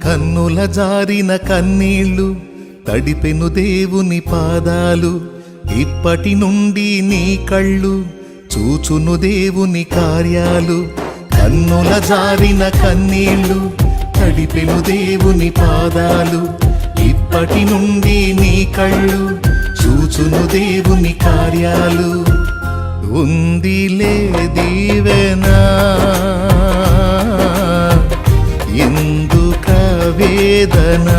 కన్నుల జారిన కన్నీళ్ళు తడిపెను దేవుని పాదాలు, ఇప్పటి నుండి నీ కళ్ళు చూచును దేవుని కార్యాలు. కన్నుల జారిన కన్నీళ్ళు తడిపెను దేవుని పాదాలు, ఇప్పటి నుండి నీ కళ్ళు చూచును దేవుని కార్యాలు. ఉందిలే దీవెనా ఎందుక వేదనా.